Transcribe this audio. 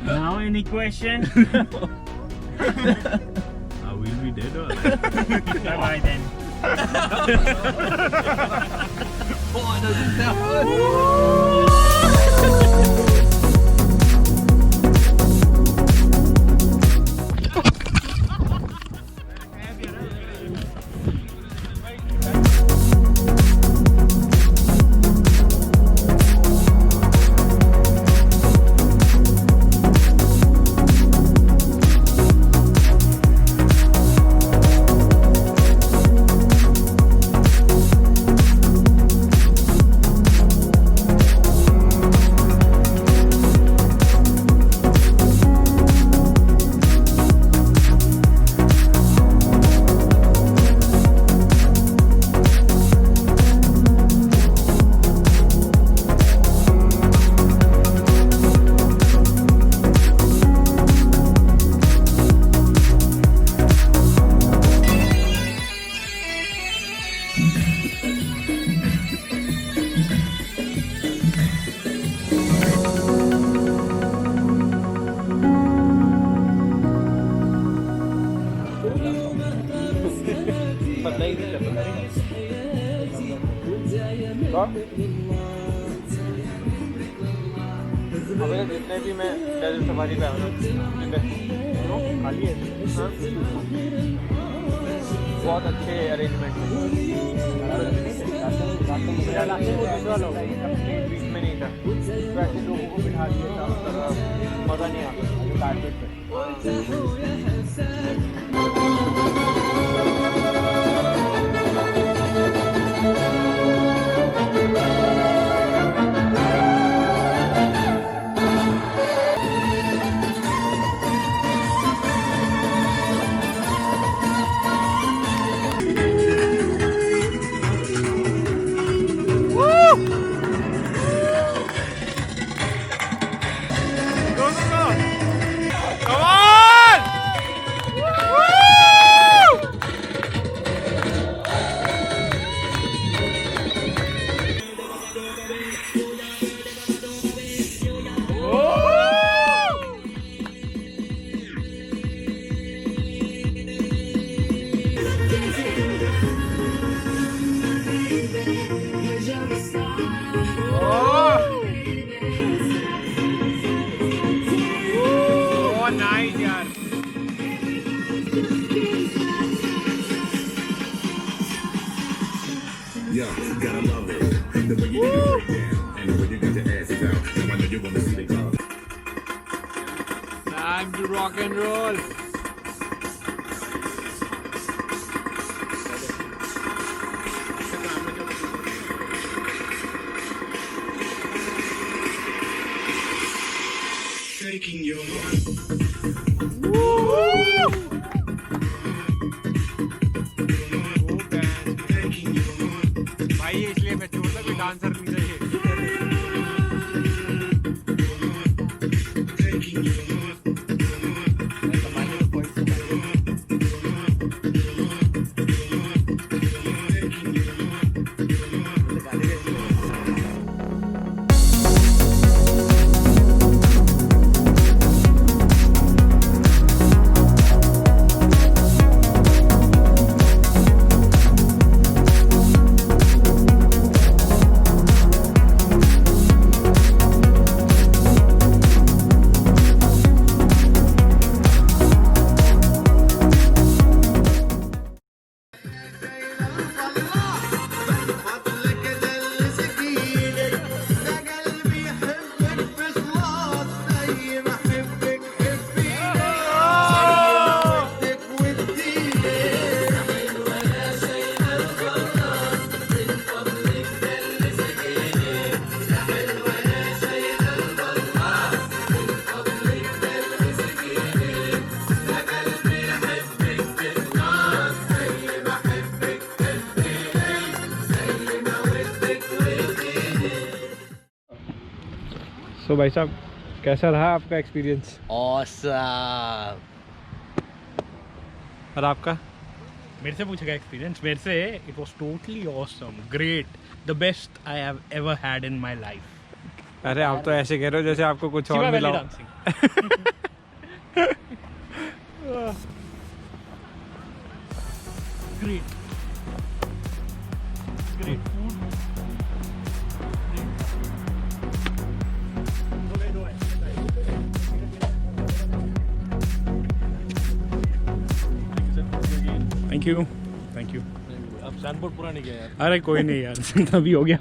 Now any question? Will be dead or? Bye bye then. अभी जितने भी मैं डेजर्ट सफारी पे आया हूँ खाली है बहुत अच्छे अरेंजमेंट है बीच में नहीं था वैसे लोगों को बिठा दिया था मज़ा नहीं आता कारपेट पे Yo, gotta love it. The way you do your breakdown and the way you get your asses out. Now I know you wanna see the club. Time to rock and roll. Taking your भाई इसलिए मैं छोड़ता कोई dancer नहीं चाहिए तो भाई साहब कैसा रहा आपका एक्सपीरियंस? Awesome. और आपका? मेरे से पूछेगा एक्सपीरियंस मेरे से. It was totally awesome, great, the best I have ever had in my life. अरे आप तो ऐसे कह रहे हो जैसे आपको कुछ और मिला हो. Great. Great food. Thank you. अब सैनफोर्ड पूरा नहीं किया यार. अरे कोई नहीं यार, अभी हो गया.